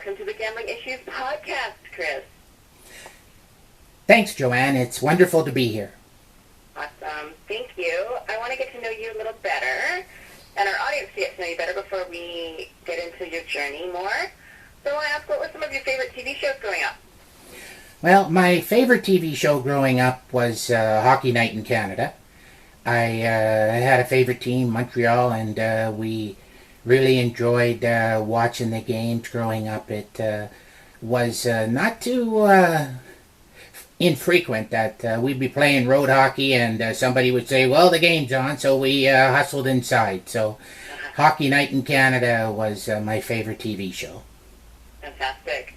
welcome to the Gambling Issues podcast, Chris. Thanks, Joanne. It's wonderful to be here. Awesome. Thank you. I want to get to know you a little better, and our audience to get to know you better before we get into your journey more. So I want to ask, what were some of your favorite TV shows growing up? Well, my favorite TV show growing up was Hockey Night in Canada. I had a favorite team, Montreal, and we really enjoyed watching the games growing up. It was not too infrequent that we'd be playing road hockey and somebody would say, well, the game's on, so we hustled inside. So Hockey Night in Canada was my favorite TV show. Fantastic.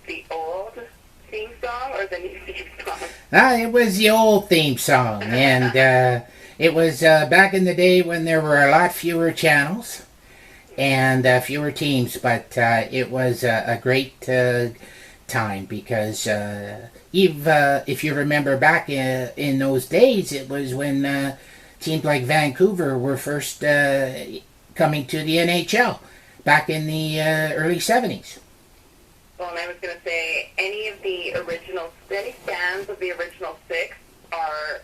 The old theme song or the new theme song? It was the old theme song, and it was back in the day when there were a lot fewer channels and fewer teams, but it was a great time because if you remember back in those days, it was when teams like Vancouver were first coming to the NHL back in the early 70s. Well, and I was going to say, any fans of the original six are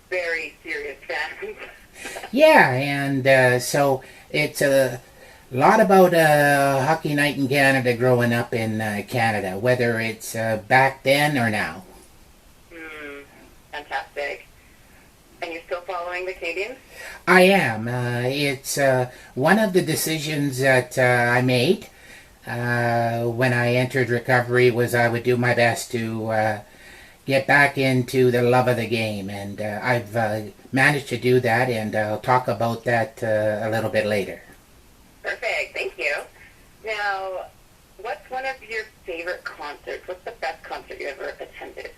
very serious fans. Yeah, and so it's a lot about Hockey Night in Canada growing up in Canada, whether it's back then or now. Fantastic. And you're still following the Canadians? I am. It's one of the decisions that I made when I entered recovery was I would do my best to get back into the love of the game, and I've managed to do that, and I'll talk about that a little bit later. Perfect, thank you. Now, what's one of your favorite concerts? What's the best concert you ever attended?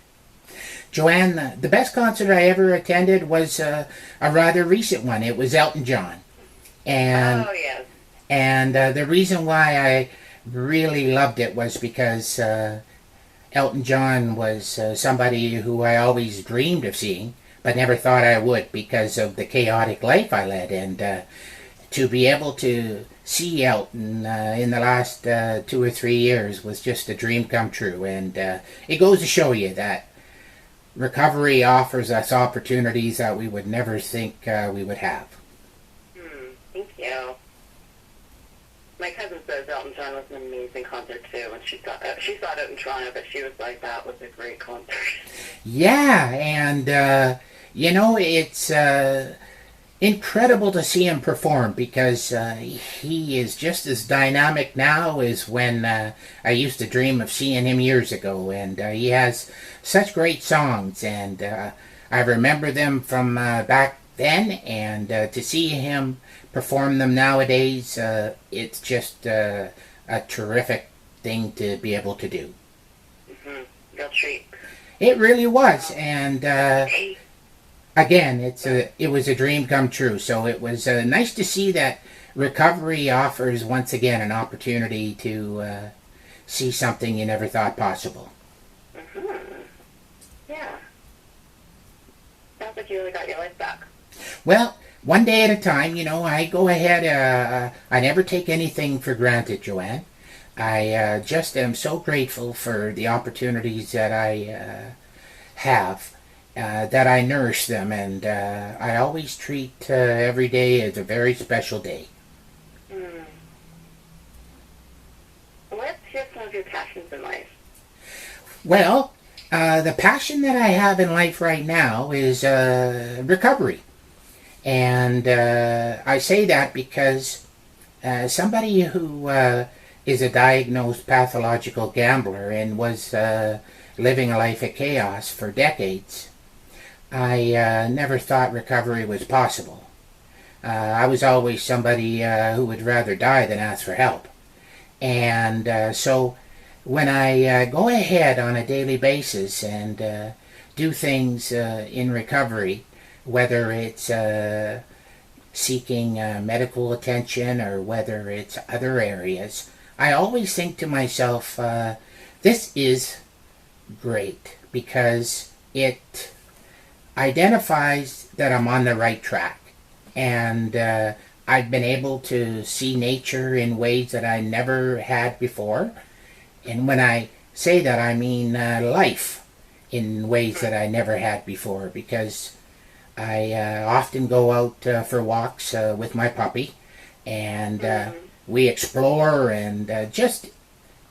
Joanne, the best concert I ever attended was a rather recent one. It was Elton John. And, oh, yes. And the reason why I really loved it was because Elton John was somebody who I always dreamed of seeing, but never thought I would because of the chaotic life I led. And to be able to see Elton in the last 2 or 3 years was just a dream come true. And it goes to show you that recovery offers us opportunities that we would never think we would have. Thank you. My cousin says Elton John was an amazing concert too, and she saw it in Toronto, but she was like, that was a great concert. Yeah, and it's incredible to see him perform because he is just as dynamic now as when I used to dream of seeing him years ago, and he has such great songs, and I remember them from back then, and to see him perform them nowadays, it's just a terrific thing to be able to do. Real treat. It really was, and again, it was a dream come true. So it was nice to see that recovery offers once again an opportunity to see something you never thought possible. Yeah. Sounds like you really got your life back. Well, one day at a time, I go ahead. I never take anything for granted, Joanne. I just am so grateful for the opportunities that I have, that I nourish them, and I always treat every day as a very special day. Let's hear some of your passions in life. Well, the passion that I have in life right now is recovery. And I say that because somebody who is a diagnosed pathological gambler and was living a life of chaos for decades, I never thought recovery was possible. I was always somebody who would rather die than ask for help. And so when I go ahead on a daily basis and do things in recovery, whether it's seeking medical attention or whether it's other areas, I always think to myself, this is great because it identifies that I'm on the right track. And I've been able to see nature in ways that I never had before. And when I say that, I mean life in ways that I never had before, because I often go out for walks with my puppy, and we explore and just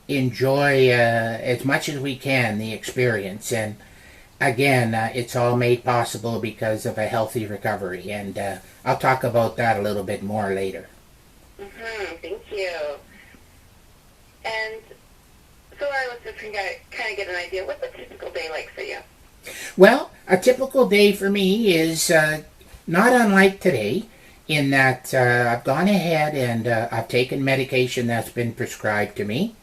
enjoy as much as we can the experience. And again, it's all made possible because of a healthy recovery, and I'll talk about that a little bit more later. Thank you. And so our listeners can kind of get an idea. What's a typical day like for you? Well, a typical day for me is not unlike today, in that I've gone ahead and I've taken medication that's been prescribed to me,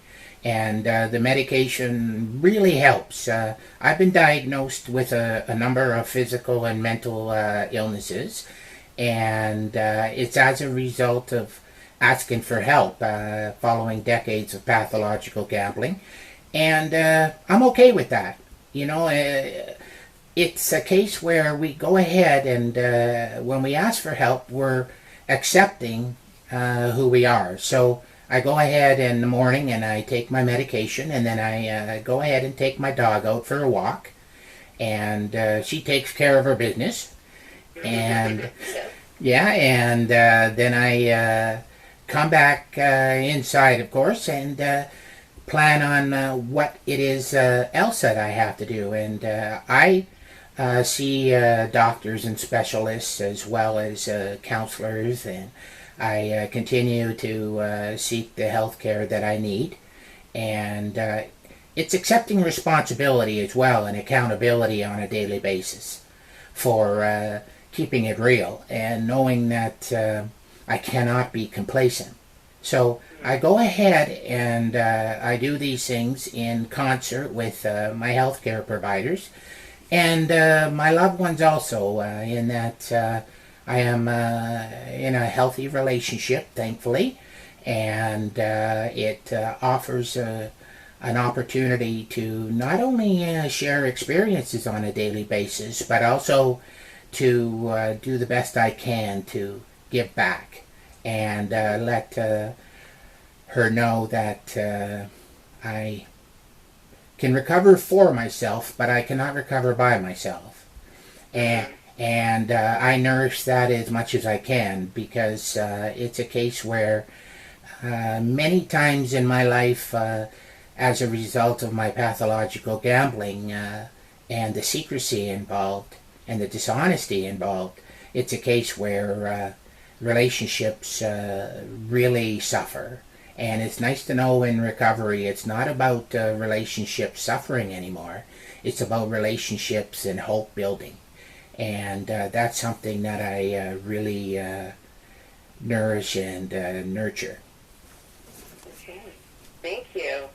and the medication really helps. I've been diagnosed with a number of physical and mental illnesses, and it's as a result of asking for help following decades of pathological gambling, and I'm okay with that. You know, it's a case where we go ahead and when we ask for help, we're accepting who we are. So I go ahead in the morning and I take my medication, and then I go ahead and take my dog out for a walk, and she takes care of her business. And yeah, and then I come back inside, of course, and plan on what it is else that I have to do. And I see doctors and specialists as well as counselors, and I continue to seek the health care that I need. And it's accepting responsibility as well, and accountability on a daily basis for keeping it real, and knowing that I cannot be complacent. So I go ahead and I do these things in concert with my healthcare providers and my loved ones also, in that I am in a healthy relationship, thankfully, and it offers an opportunity to not only share experiences on a daily basis, but also to do the best I can to give back and let her know that I can recover for myself, but I cannot recover by myself. And I nourish that as much as I can, because it's a case where many times in my life, as a result of my pathological gambling and the secrecy involved and the dishonesty involved, it's a case where relationships really suffer. And it's nice to know in recovery it's not about relationships suffering anymore. It's about relationships and hope building. And that's something that I really nourish and nurture. Okay. Thank you.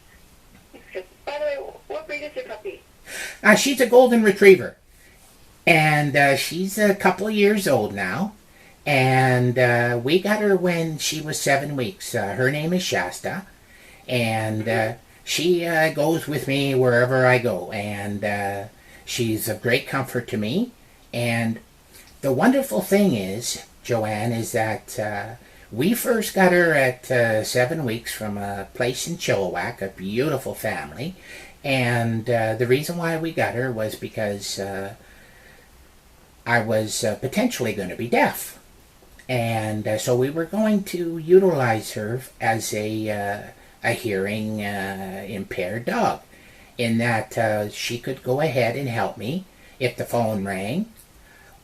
By the way, what breed is your puppy? She's a golden retriever. And she's a couple of years old now. And we got her when she was 7 weeks. Her name is Shasta. And she goes with me wherever I go. And she's a great comfort to me. And the wonderful thing is, Joanne, is that we first got her at 7 weeks from a place in Chilliwack, a beautiful family. And the reason why we got her was because I was potentially going to be deaf. And so we were going to utilize her as a hearing impaired dog, in that she could go ahead and help me if the phone rang,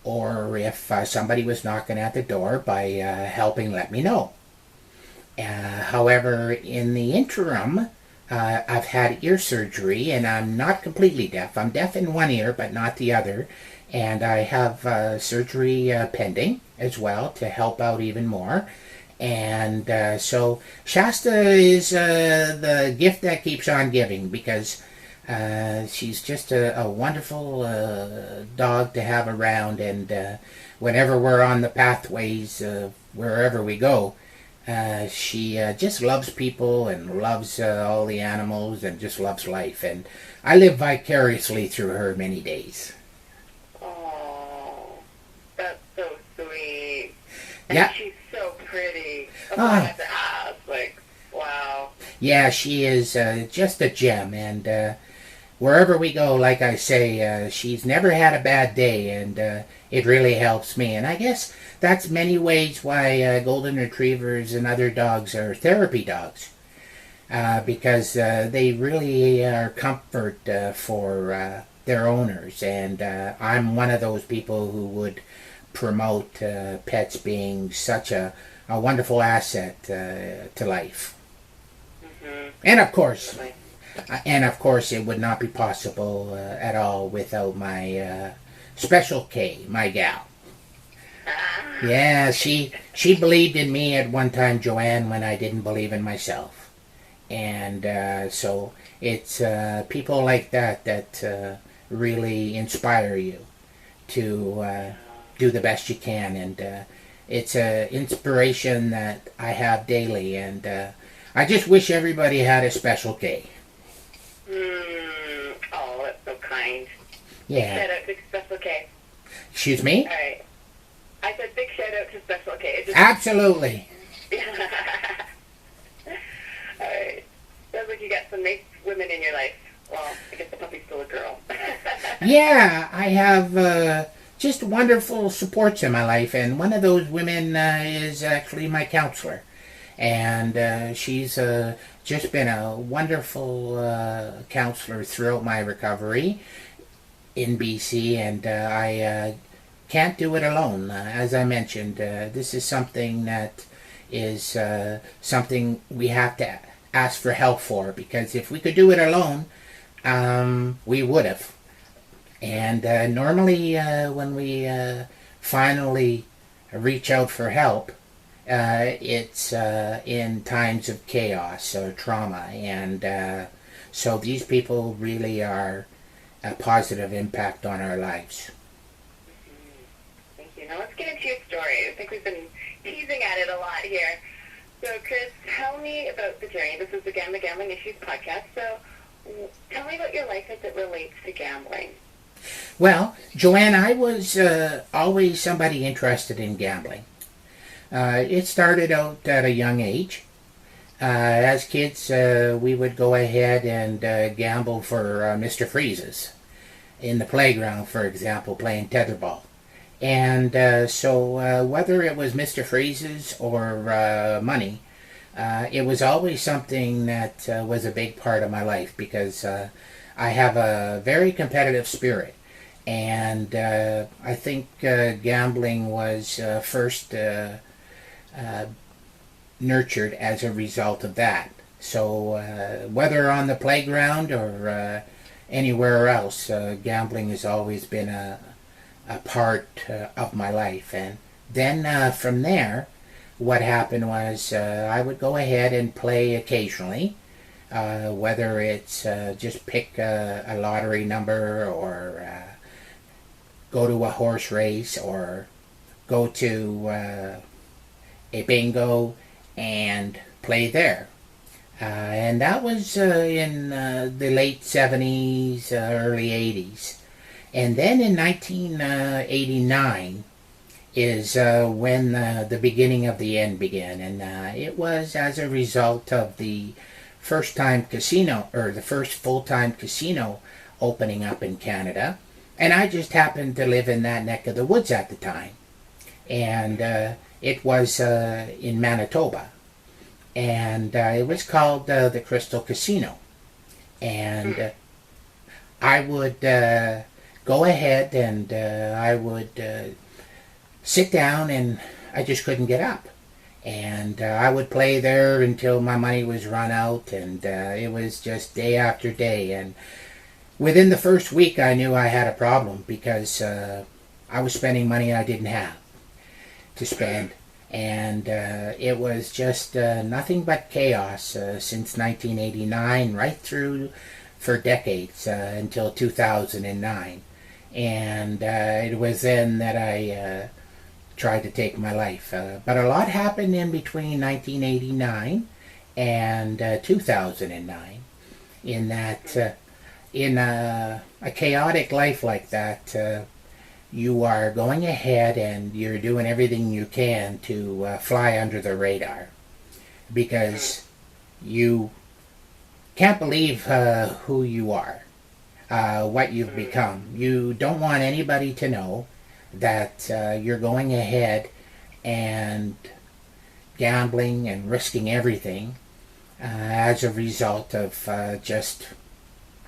or if somebody was knocking at the door, by helping let me know. However, in the interim, I've had ear surgery, and I'm not completely deaf. I'm deaf in one ear, but not the other. And I have surgery pending as well to help out even more. And so Shasta is the gift that keeps on giving, because she's just a wonderful dog to have around. And whenever we're on the pathways, wherever we go, she just loves people and loves all the animals and just loves life. And I live vicariously through her many days. Oh, that's so sweet. And yeah. She's so That's all I have to ask. Like, wow. Yeah, she is just a gem, and wherever we go, like I say, she's never had a bad day, and it really helps me. And I guess that's many ways why golden retrievers and other dogs are therapy dogs, because they really are comfort for their owners. And I'm one of those people who would promote pets being such a wonderful asset to life. Mm-hmm. And of course, Really. it would not be possible at all without my Special K, my gal. Ah. Yeah, she believed in me at one time, Joanne, when I didn't believe in myself. And so it's people like that really inspire you to do the best you can. And it's an inspiration that I have daily. And I just wish everybody had a Special K. Oh, that's so kind. Yeah. Shout out to Special K. Excuse me? All right. I said big shout out to Special K. It just... Absolutely. All right. Sounds like you got some nice women in your life. Well, I guess the puppy's still a girl. Yeah, I have just wonderful supports in my life, and one of those women is actually my counselor. And she's just been a wonderful counselor throughout my recovery in BC, and I can't do it alone. As I mentioned, this is something that is something we have to ask for help for, because if we could do it alone, we would have. And normally when we finally reach out for help, it's in times of chaos or trauma, and so these people really are a positive impact on our lives. Thank you. Now let's get into your story. I think we've been teasing at it a lot here. So Chris, tell me about the journey. This is again the Gambling Issues podcast. So tell me about your life as it relates to gambling. Well, Joanne, I was always somebody interested in gambling. It started out at a young age. As kids, we would go ahead and gamble for Mr. Freeze's in the playground, for example, playing tetherball. And so whether it was Mr. Freeze's or money, it was always something that was a big part of my life, because I have a very competitive spirit. And I think gambling was first nurtured as a result of that. So whether on the playground or anywhere else, gambling has always been a part of my life. And then from there, what happened was I would go ahead and play occasionally, whether it's just pick a lottery number, or go to a horse race, or go to a bingo and play there. And that was in the late 70s, early 80s. And then in 1989 is when the beginning of the end began. And it was as a result of the first full-time casino opening up in Canada. And I just happened to live in that neck of the woods at the time. And it was in Manitoba. And it was called the Crystal Casino. And I would go ahead and I would sit down, and I just couldn't get up. And I would play there until my money was run out, and it was just day after day. And within the first week, I knew I had a problem, because I was spending money I didn't have to spend. And it was just nothing but chaos since 1989, right through for decades until 2009. And it was then that I tried to take my life. But a lot happened in between 1989 and 2009, in that in a chaotic life like that, you are going ahead and you're doing everything you can to fly under the radar. because you can't believe who you are, what you've become. You don't want anybody to know that you're going ahead and gambling and risking everything as a result of just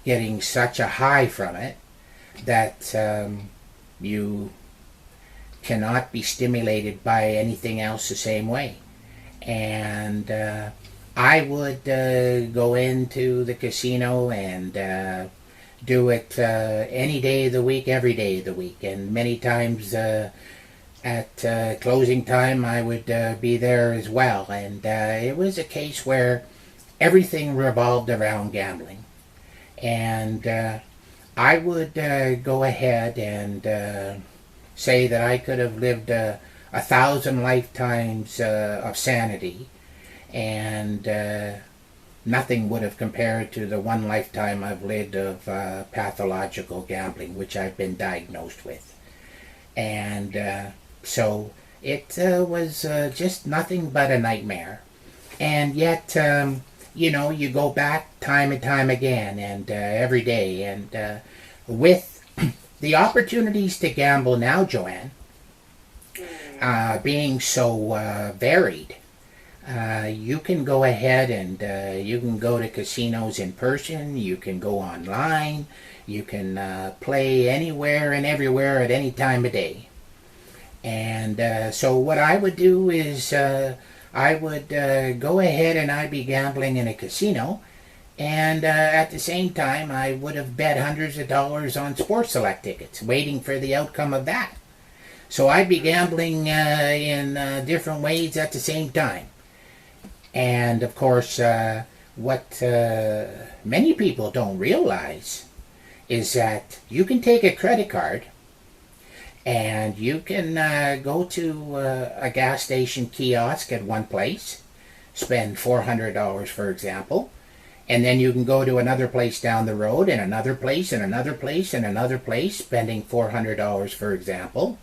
getting such a high from it that you cannot be stimulated by anything else the same way. And I would go into the casino and do it any day of the week, every day of the week. And many times at closing time I would be there as well. And it was a case where everything revolved around gambling. And I would go ahead and say that I could have lived 1,000 lifetimes of sanity, and nothing would have compared to the one lifetime I've lived of pathological gambling, which I've been diagnosed with. And so it was just nothing but a nightmare. And yet, you go back time and time again, and every day, and with the opportunities to gamble now, Joanne, being so varied, you can go ahead and you can go to casinos in person, you can go online, you can play anywhere and everywhere at any time of day. And so what I would do is I would go ahead and I'd be gambling in a casino, and at the same time I would have bet hundreds of dollars on Sports Select tickets, waiting for the outcome of that. So I'd be gambling in different ways at the same time. And of course, what many people don't realize is that you can take a credit card and you can go to a gas station kiosk at one place, spend $400, for example, and then you can go to another place down the road, and another place, and another place, and another place, spending $400, for example.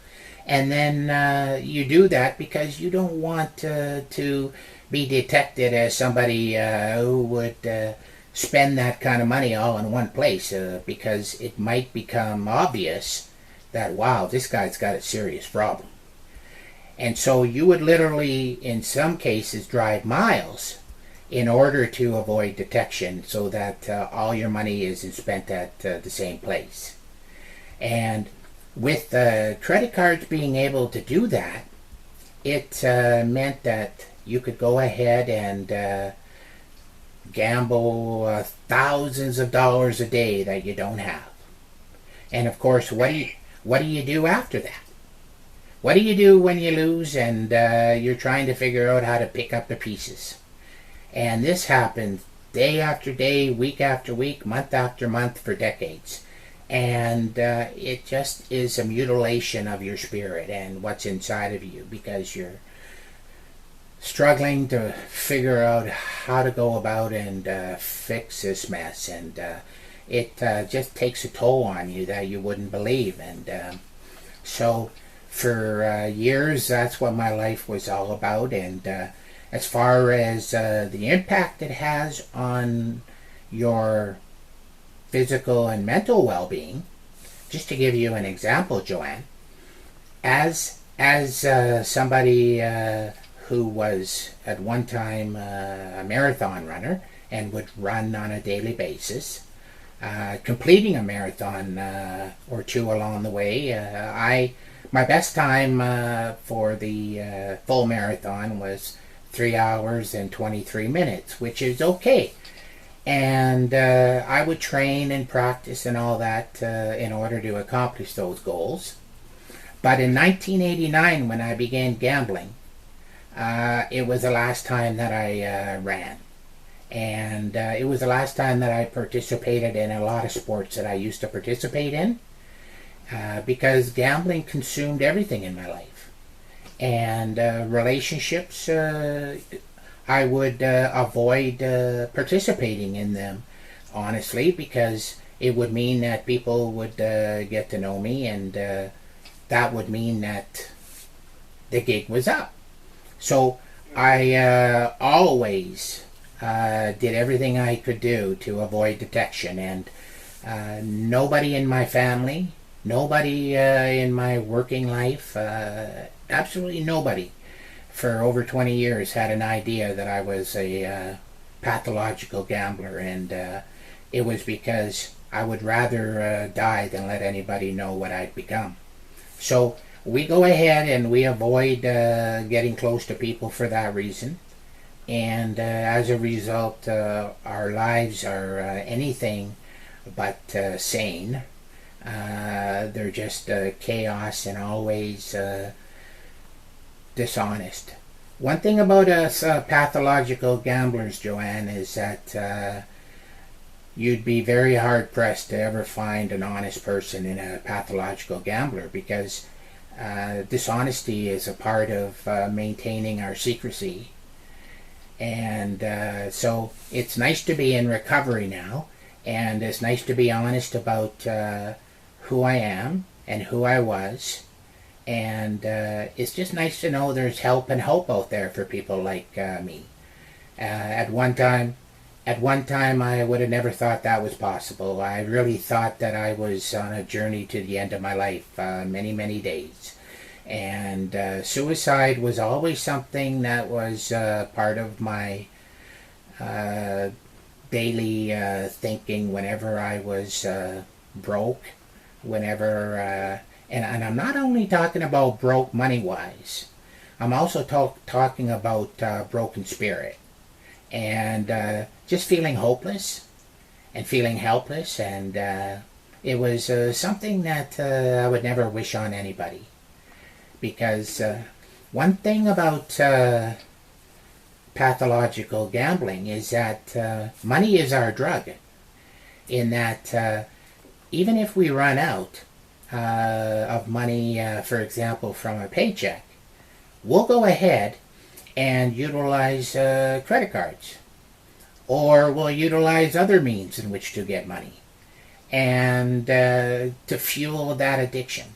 And then you do that because you don't want to be detected as somebody who would spend that kind of money all in one place, because it might become obvious that, wow, this guy's got a serious problem. And so you would literally, in some cases, drive miles in order to avoid detection, so that all your money isn't spent at the same place. And with credit cards being able to do that, it meant that you could go ahead and gamble thousands of dollars a day that you don't have. And of course, what do you do after that? What do you do when you lose and you're trying to figure out how to pick up the pieces? And this happens day after day, week after week, month after month for decades. And it just is a mutilation of your spirit and what's inside of you, because you're struggling to figure out how to go about and fix this mess. And it just takes a toll on you that you wouldn't believe. And so for years, that's what my life was all about. And as far as the impact it has on your physical and mental well-being, just to give you an example, Joanne, as somebody who was at one time a marathon runner and would run on a daily basis, completing a marathon or two along the way, my best time for the full marathon was 3 hours and 23 minutes, which is okay. And I would train and practice and all that in order to accomplish those goals. But in 1989, when I began gambling, it was the last time that I ran. And it was the last time that I participated in a lot of sports that I used to participate in, because gambling consumed everything in my life. And relationships, I would avoid participating in them, honestly, because it would mean that people would get to know me, and that would mean that the gig was up. So I always did everything I could do to avoid detection, and nobody in my family, nobody in my working life, absolutely nobody for over 20 years had an idea that I was a pathological gambler, and it was because I would rather die than let anybody know what I'd become. So we go ahead and we avoid getting close to people for that reason. And as a result, our lives are anything but sane. They're just chaos and always dishonest. One thing about us pathological gamblers, Joanne, is that you'd be very hard pressed to ever find an honest person in a pathological gambler, because dishonesty is a part of maintaining our secrecy. And so it's nice to be in recovery now, and it's nice to be honest about who I am and who I was. And it's just nice to know there's help and hope out there for people like me. At one time, I would have never thought that was possible. I really thought that I was on a journey to the end of my life, many, many days. And suicide was always something that was part of my daily thinking whenever I was broke, whenever, and I'm not only talking about broke money-wise, I'm also talking about broken spirit, and just feeling hopeless and feeling helpless, and it was something that I would never wish on anybody. Because one thing about pathological gambling is that money is our drug, in that even if we run out of money, for example, from a paycheck, we'll go ahead and utilize credit cards, or we'll utilize other means in which to get money, and to fuel that addiction,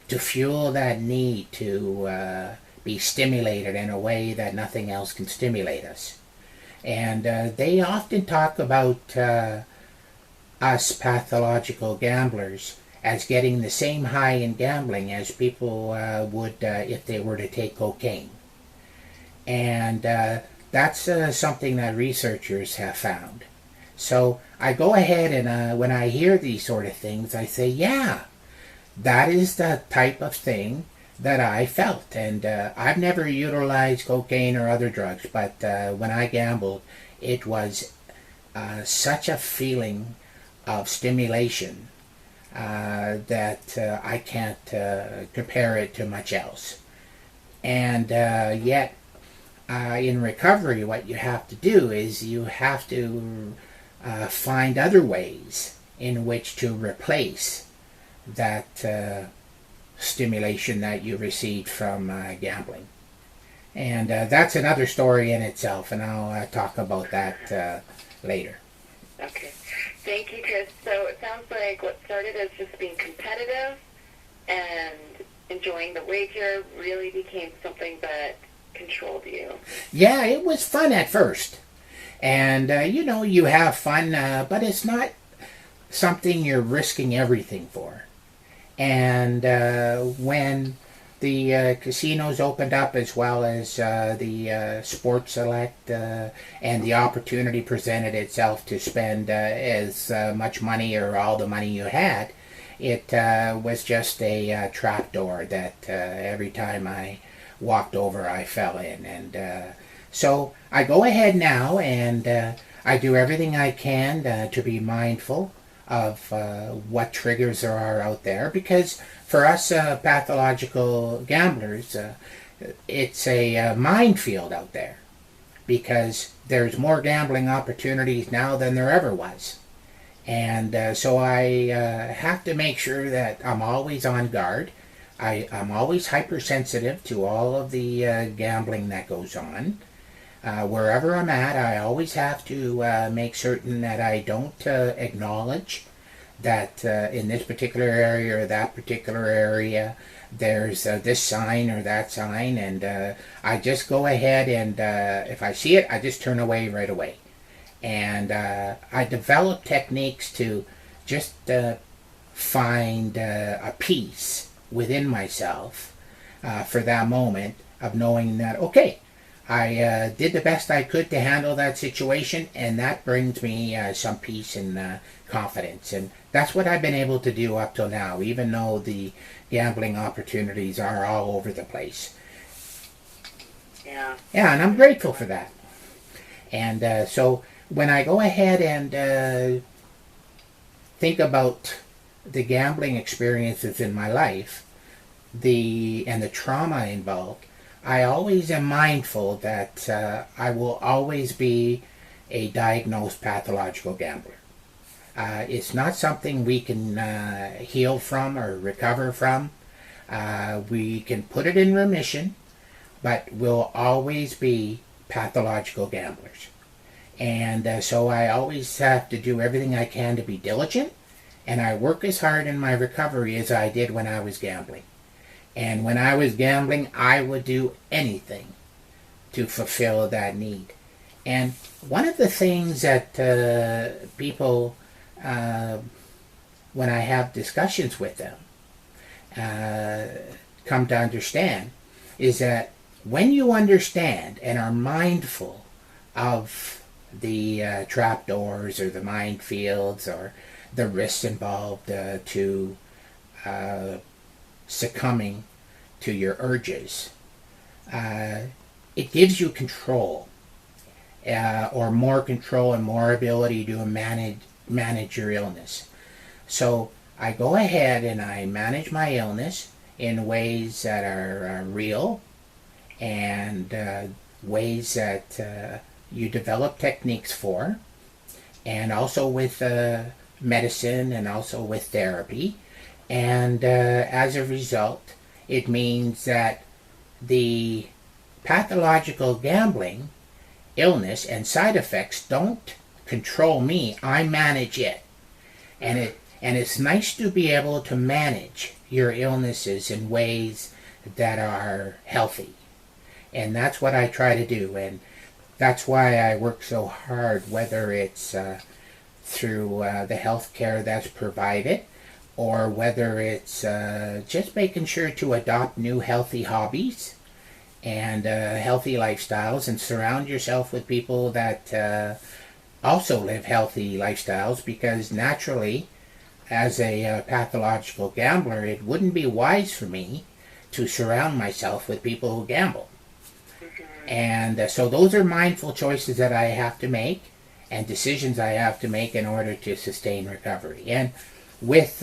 to fuel that need to be stimulated in a way that nothing else can stimulate us. And they often talk about us pathological gamblers as getting the same high in gambling as people would if they were to take cocaine. And that's something that researchers have found. So I go ahead and when I hear these sort of things, I say, yeah, that is the type of thing that I felt. And I've never utilized cocaine or other drugs, but when I gambled, it was such a feeling of stimulation that I can't compare it to much else. And yet, in recovery, what you have to do is you have to find other ways in which to replace that stimulation that you received from gambling. And that's another story in itself, and I'll talk about that later. Okay. Thank you, Chris. So it sounds like what started as just being competitive and enjoying the wager really became something that controlled you. Yeah, it was fun at first. And, you have fun, but it's not something you're risking everything for. And when the casinos opened up, as well as the Sports Select, and the opportunity presented itself to spend as much money or all the money you had, it was just a trapdoor that every time I walked over I fell in. And so I go ahead now and I do everything I can to be mindful of what triggers there are out there, because for us pathological gamblers, it's a minefield out there, because there's more gambling opportunities now than there ever was. And so I have to make sure that I'm always on guard. I'm always hypersensitive to all of the gambling that goes on. Wherever I'm at, I always have to make certain that I don't acknowledge that in this particular area or that particular area there's this sign or that sign, and I just go ahead and if I see it, I just turn away right away. And I develop techniques to just find a peace within myself for that moment of knowing that, okay, I did the best I could to handle that situation, and that brings me some peace and confidence. And that's what I've been able to do up till now, even though the gambling opportunities are all over the place. Yeah. Yeah, and I'm grateful for that. And so when I go ahead and think about the gambling experiences in my life, and the trauma involved, I always am mindful that I will always be a diagnosed pathological gambler. It's not something we can heal from or recover from. We can put it in remission, but we'll always be pathological gamblers. And so I always have to do everything I can to be diligent, and I work as hard in my recovery as I did when I was gambling. And when I was gambling, I would do anything to fulfill that need. And one of the things that people, when I have discussions with them, come to understand is that when you understand and are mindful of the trapdoors or the minefields or the risks involved to succumbing to your urges, it gives you control, or more control and more ability to manage your illness. So I go ahead and I manage my illness in ways that are real, and ways that you develop techniques for, and also with medicine and also with therapy. And as a result, it means that the pathological gambling illness and side effects don't control me. I manage it. And it's nice to be able to manage your illnesses in ways that are healthy. And that's what I try to do. And that's why I work so hard, whether it's through the health care that's provided, or whether it's just making sure to adopt new healthy hobbies and healthy lifestyles, and surround yourself with people that also live healthy lifestyles, because naturally, as a pathological gambler, it wouldn't be wise for me to surround myself with people who gamble. And so those are mindful choices that I have to make, and decisions I have to make in order to sustain recovery. And with